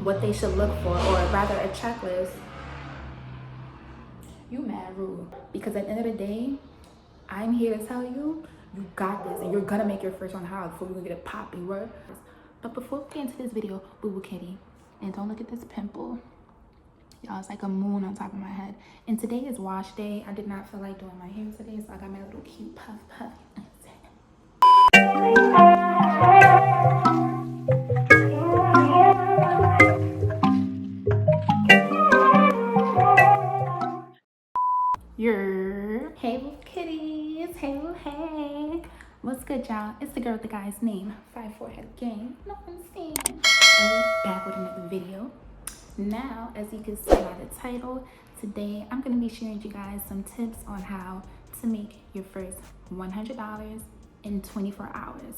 what they should look for, or rather a checklist, you mad rude. Because at the end of the day, I'm here to tell you, you got this, and you're gonna make your first $100 before you gonna get a poppy word. But before we get into this video, boo boo kitty, and don't look at this pimple. Y'all, it's like a moon on top of my head. And today is wash day. I did not feel like doing my hair today, so I got my little cute puff puff. Hey little kitties, hey. What's good, y'all? It's the girl with the guy's name, 5-4 gang. No one's saying. And we're back with another video. Now, as you can see by the title, today I'm going to be sharing with you guys some tips on how to make your first $100 in 24 hours.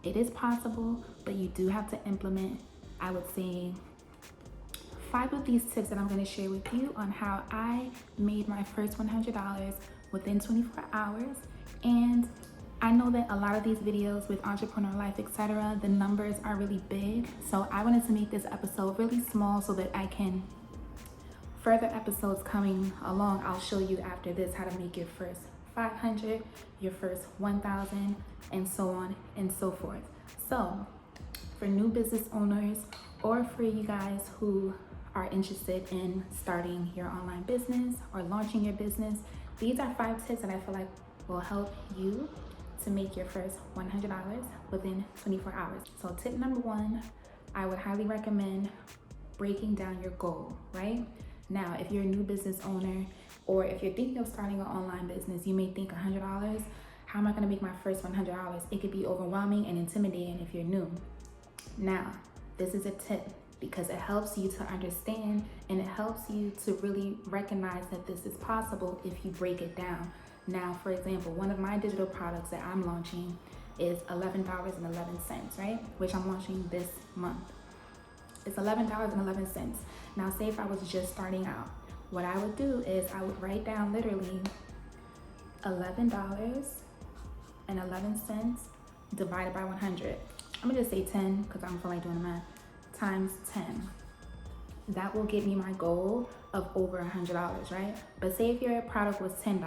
It is possible, but you do have to implement, I would say, 5 of these tips that I'm going to share with you on how I made my first $100 within 24 hours. And I know that a lot of these videos with entrepreneur life, etc., the numbers are really big. So I wanted to make this episode really small so that I can, further episodes coming along, I'll show you after this how to make your first 500, your first 1,000, and so on and so forth. So for new business owners, or for you guys who are interested in starting your online business or launching your business, these are 5 tips that I feel like will help you to make your first $100 within 24 hours. So tip number 1, I would highly recommend breaking down your goal, right? Now, if you're a new business owner, or if you're thinking of starting an online business, you may think $100, how am I gonna make my first $100? It could be overwhelming and intimidating if you're new. Now, this is a tip because it helps you to understand, and it helps you to really recognize that this is possible if you break it down. Now, for example, one of my digital products that I'm launching is $11.11, right? Which I'm launching this month. It's $11.11. Now, say if I was just starting out, what I would do is I would write down literally $11.11 divided by 100. I'm gonna just say 10 because I don't feel like doing the math, times 10. That will get me my goal of over $100, right? But say if your product was $10,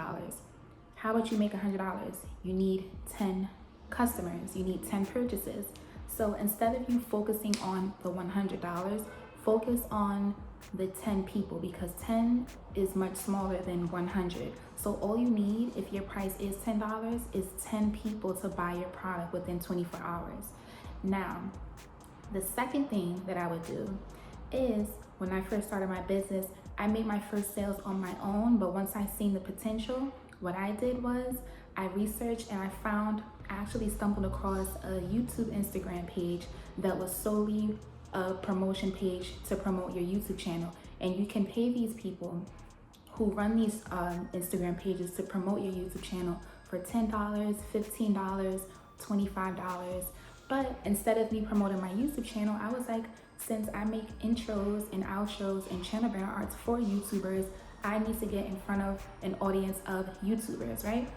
how would you make $100? You need 10 customers, you need 10 purchases. So instead of you focusing on the $100, focus on the 10 people, because 10 is much smaller than 100. So all you need, if your price is $10, is 10 people to buy your product within 24 hours. Now, the second thing that I would do is, when I first started my business, I made my first sales on my own, but once I seen the potential, what I did was I researched and I actually stumbled across a YouTube Instagram page that was solely a promotion page to promote your YouTube channel. And you can pay these people who run these Instagram pages to promote your YouTube channel for $10, $15, $25. But instead of me promoting my YouTube channel, I was like, since I make intros and outros and channel banner arts for YouTubers, I need to get in front of an audience of YouTubers, right?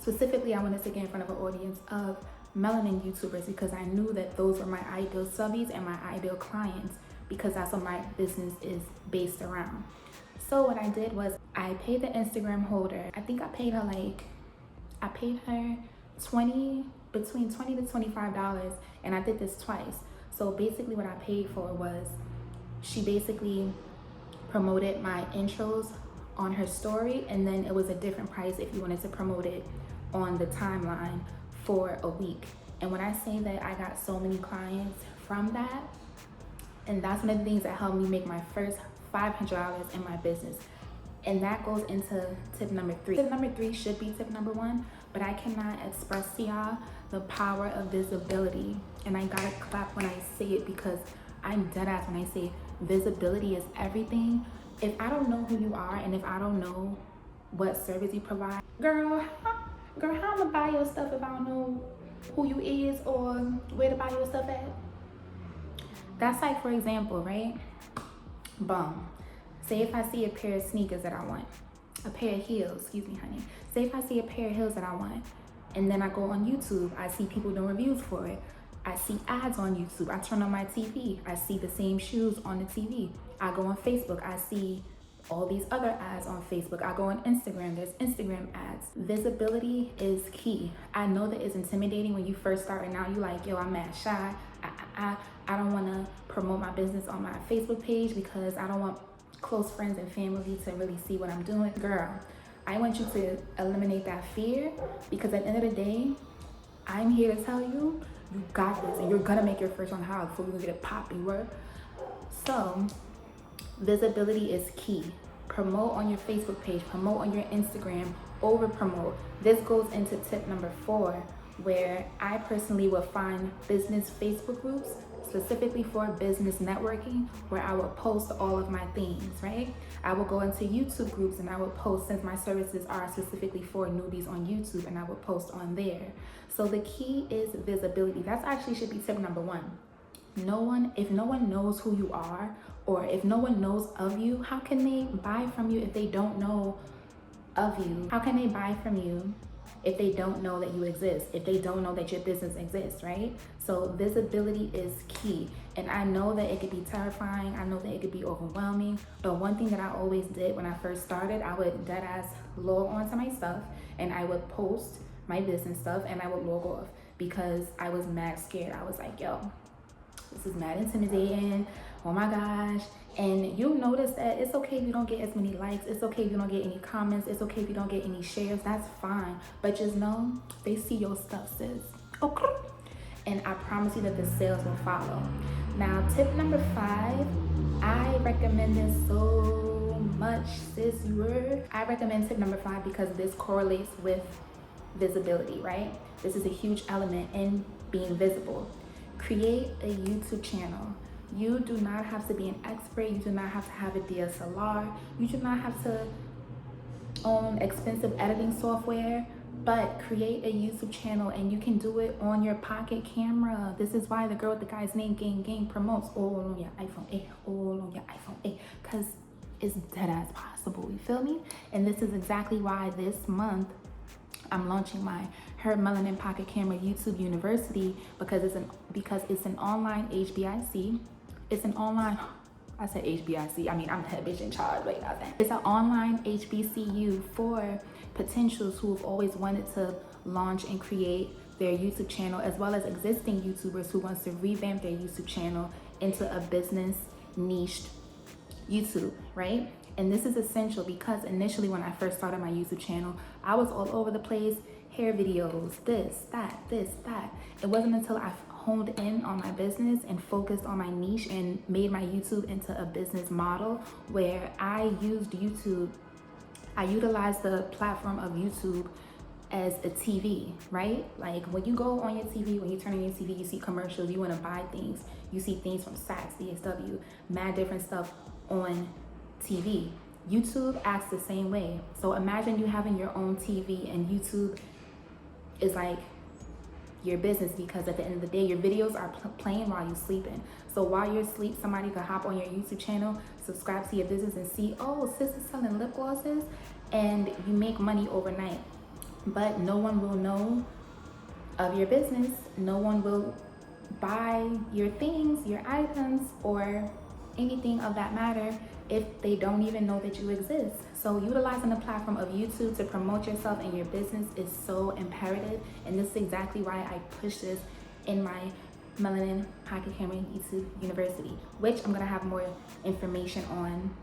Specifically, I wanted to get in front of an audience of melanin YouTubers because I knew that those were my ideal subbies and my ideal clients, because that's what my business is based around. So what I did was I paid the Instagram holder. I think I paid her between $20 to $25, and I did this twice. So basically what I paid for was, she basically promoted my intros on her story, and then it was a different price if you wanted to promote it on the timeline for a week. And when I say that I got so many clients from that, and that's one of the things that helped me make my first $500 in my business. And that goes into tip number 3. Tip number 3 should be tip number 1, but I cannot express to y'all the power of visibility. And I gotta clap when I say it, because I'm dead ass when I say visibility is everything. If I don't know who you are, and if I don't know what service you provide, girl, how I'm gonna buy your stuff if I don't know who you is or where to buy your stuff at? That's like, for example, right? Boom. Say if I see a pair of sneakers that I want, a pair of heels, excuse me, honey. Say if I see a pair of heels that I want, and then I go on YouTube, I see people doing reviews for it. I see ads on YouTube. I turn on my TV. I see the same shoes on the TV. I go on Facebook. I see all these other ads on Facebook. I go on Instagram. There's Instagram ads. Visibility is key. I know that it's intimidating when you first start and now you like, yo, I'm mad shy. I don't want to promote my business on my Facebook page because I don't want close friends and family to really see what I'm doing. Girl, I want you to eliminate that fear, because at the end of the day, I'm here to tell you, you got this, and you're gonna make your first one hard before you get it popping, word. So visibility is key. Promote on your Facebook page, promote on your Instagram, over promote. This goes into tip number 4, where I personally will find business Facebook groups specifically for business networking, where I will post all of my things, right? I will go into YouTube groups and I will post, since my services are specifically for newbies on YouTube, and I will post on there. So the key is visibility. That's actually should be tip number 1. If no one knows who you are, or if no one knows of you, how can they buy from you if they don't know of you? How can they buy from you if they don't know that you exist, if they don't know that your business exists, right? So visibility is key. And I know that it could be terrifying. I know that it could be overwhelming. But one thing that I always did when I first started, I would dead ass log onto my stuff and I would post my business stuff and I would log off, because I was mad scared. I was like, yo, this is mad intimidating. Oh my gosh. And you'll notice that it's okay if you don't get as many likes. It's okay if you don't get any comments. It's okay if you don't get any shares. That's fine. But just know they see your stuff, sis. Okay. And I promise you that the sales will follow. Now, tip number 5, I recommend this so much, sis. I recommend tip number 5 because this correlates with visibility, right? This is a huge element in being visible. Create a YouTube channel. You do not have to be an expert. You do not have to have a DSLR. You do not have to own expensive editing software, but create a YouTube channel, and you can do it on your pocket camera. This is why the girl with the guy's name, gang, promotes all on your iPhone 8, all on your iPhone 8, because it's dead as possible, you feel me? And this is exactly why this month I'm launching my Her Melanin Pocket Camera YouTube University, because it's an online HBIC. It's an online, I said HBIC, I mean, I'm the head bitch in charge, wait, not that. It's an online HBCU for potentials who have always wanted to launch and create their YouTube channel, as well as existing YouTubers who wants to revamp their YouTube channel into a business niched YouTube, right? And this is essential because initially when I first started my YouTube channel, I was all over the place, hair videos, this, that. It wasn't until I honed in on my business and focused on my niche and made my YouTube into a business model where I used YouTube. I utilized the platform of YouTube as a TV, right? Like when you go on your TV, when you turn on your TV, you see commercials, you want to buy things. You see things from Saks, DSW, mad different stuff on TV. YouTube acts the same way. So imagine you having your own TV and YouTube is like your business, because at the end of the day, your videos are playing while you're sleeping. So while you're asleep, somebody could hop on your YouTube channel, subscribe to your business and see, oh, sis is selling lip glosses, and you make money overnight. But no one will know of your business. No one will buy your things, your items, or anything of that matter if they don't even know that you exist. So utilizing the platform of YouTube to promote yourself and your business is so imperative, and this is exactly why I push this in my Melanin Pocket Camera YouTube University, which I'm gonna have more information on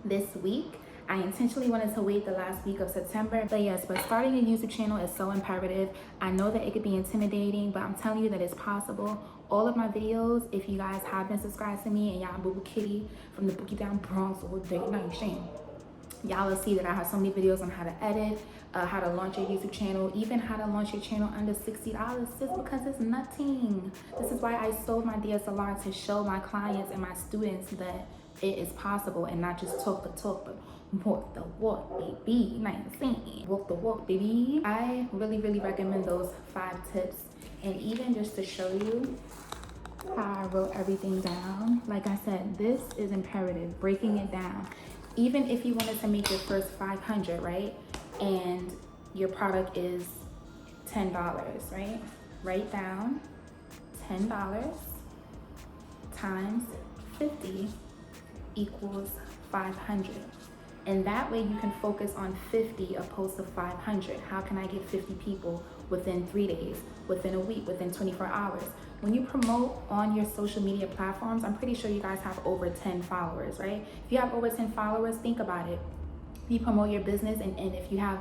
this week. I intentionally wanted to wait the last week of September, but yes, but starting a YouTube channel is so imperative. I know that it could be intimidating, but I'm telling you that it's possible. All of my videos, if you guys have been subscribed to me and y'all boo boo kitty from the Boogie Down Bronx all day, not shame, y'all will see that I have so many videos on how to edit, how to launch your YouTube channel, even how to launch your channel under $60, just because it's nothing. This is why I sold my DSLR, to show my clients and my students that it is possible, and not just talk the talk, but walk the walk, baby. Walk the walk, baby. I really recommend those 5 tips. And even just to show you how I wrote everything down, like I said, this is imperative, breaking it down. Even if you wanted to make your first 500, right? And your product is $10, right? Write down $10 times 50 equals 500. And that way you can focus on 50 opposed to 500. How can I get 50 people within 3 days, within a week, within 24 hours? When you promote on your social media platforms, I'm pretty sure you guys have over 10 followers, right? If you have over 10 followers, think about it. You promote your business, and if you have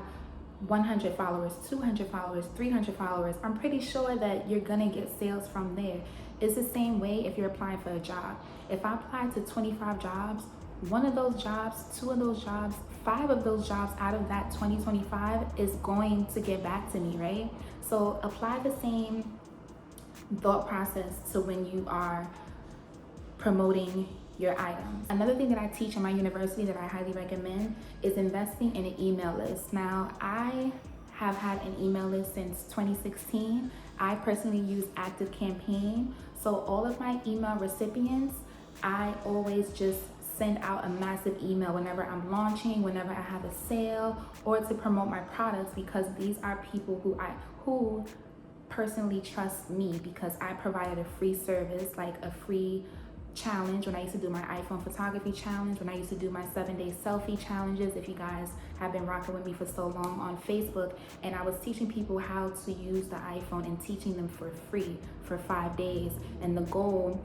100 followers, 200 followers, 300 followers, I'm pretty sure that you're gonna get sales from there. It's the same way if you're applying for a job. If I apply to 25 jobs, one of those jobs, two of those jobs, 5 of those jobs out of that 2025 is going to get back to me, right? So apply the same thought process to when you are promoting your items. Another thing that I teach in my university that I highly recommend is investing in an email list. Now, I have had an email list since 2016. I personally use ActiveCampaign. So all of my email recipients, I always just send out a massive email whenever I'm launching, whenever I have a sale, or to promote my products, because these are people who personally trust me, because I provided a free service, like a free challenge when I used to do my iPhone photography challenge, when I used to do my 7-day selfie challenges, if you guys have been rocking with me for so long on Facebook. And I was teaching people how to use the iPhone and teaching them for free for 5 days. And the goal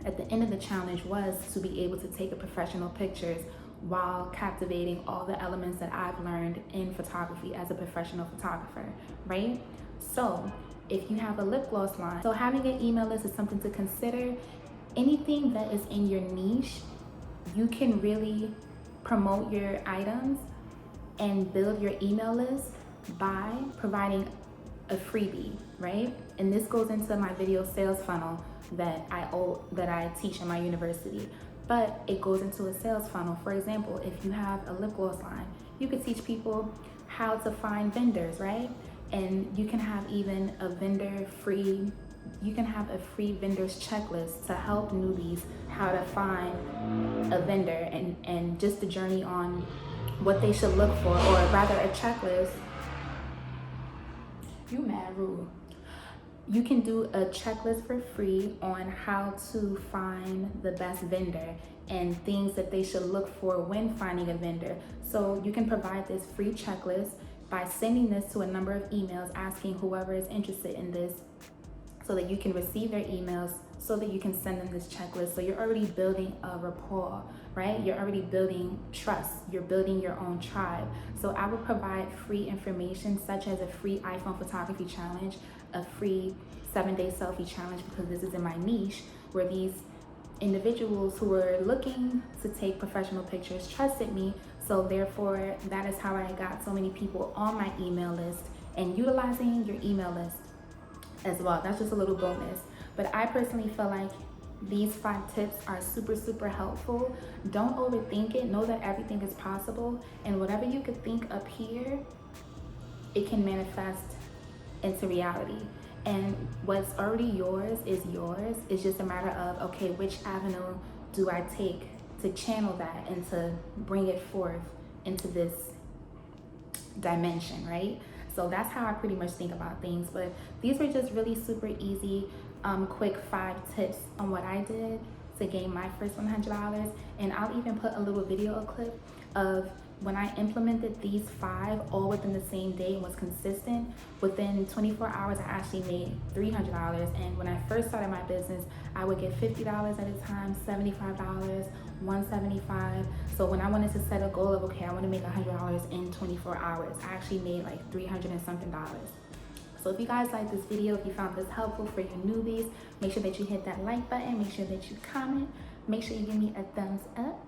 at the end of the challenge was to be able to take professional pictures while captivating all the elements that I've learned in photography as a professional photographer, right? So if you have a lip gloss line, so having an email list is something to consider. Anything that is in your niche, you can really promote your items and build your email list by providing a freebie, right? And this goes into my video sales funnel that I teach in my university, but it goes into a sales funnel. For example, if you have a lip gloss line, you could teach people how to find vendors, right? And you can have even a free vendors checklist to help newbies how to find a vendor, and just a journey on what they should look for, or rather a checklist. You mad rude. You can do a checklist for free on how to find the best vendor and things that they should look for when finding a vendor. So you can provide this free checklist by sending this to a number of emails, asking whoever is interested in this, so that you can receive their emails, so that you can send them this checklist. So you're already building a rapport, right? You're already building trust. You're building your own tribe. So I would provide free information, such as a free iPhone photography challenge, a free 7-day selfie challenge, because this is in my niche, where these individuals who were looking to take professional pictures trusted me. So therefore, that is how I got so many people on my email list. And utilizing your email list as well, that's just a little bonus. But I personally feel like these 5 tips are super helpful. Don't overthink it. Know that everything is possible, and whatever you could think up here, it can manifest into reality. And what's already yours is yours. It's just a matter of, okay, which avenue do I take to channel that and to bring it forth into this dimension, right? So that's how I pretty much think about things. But these were just really super easy, quick 5 tips on what I did to gain my first $100. And I'll even put a little video clip of when I implemented these 5 all within the same day and was consistent. Within 24 hours, I actually made $300. And when I first started my business, I would get $50 at a time, $75, $175. So when I wanted to set a goal of, okay, I want to make $100 in 24 hours, I actually made like $300 and something. So if you guys like this video, if you found this helpful for your newbies, make sure that you hit that like button, make sure that you comment, make sure you give me a thumbs up,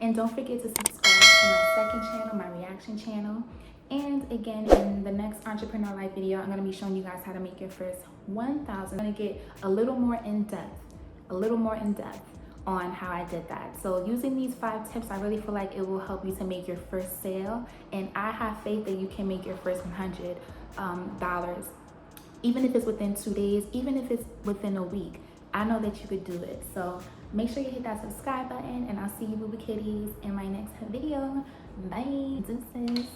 and don't forget to subscribe to my second channel, my reaction channel. And again, in the next Entrepreneur Life video, I'm going to be showing you guys how to make your first 1,000. I'm going to get a little more in depth on how I did that. So using these 5 tips, I really feel like it will help you to make your first sale. And I have faith that you can make your first $100, even if it's within 2 days, even if it's within a week. I know that you could do it. So make sure you hit that subscribe button, and I'll see you booby kitties in my next video. Bye. Deuces.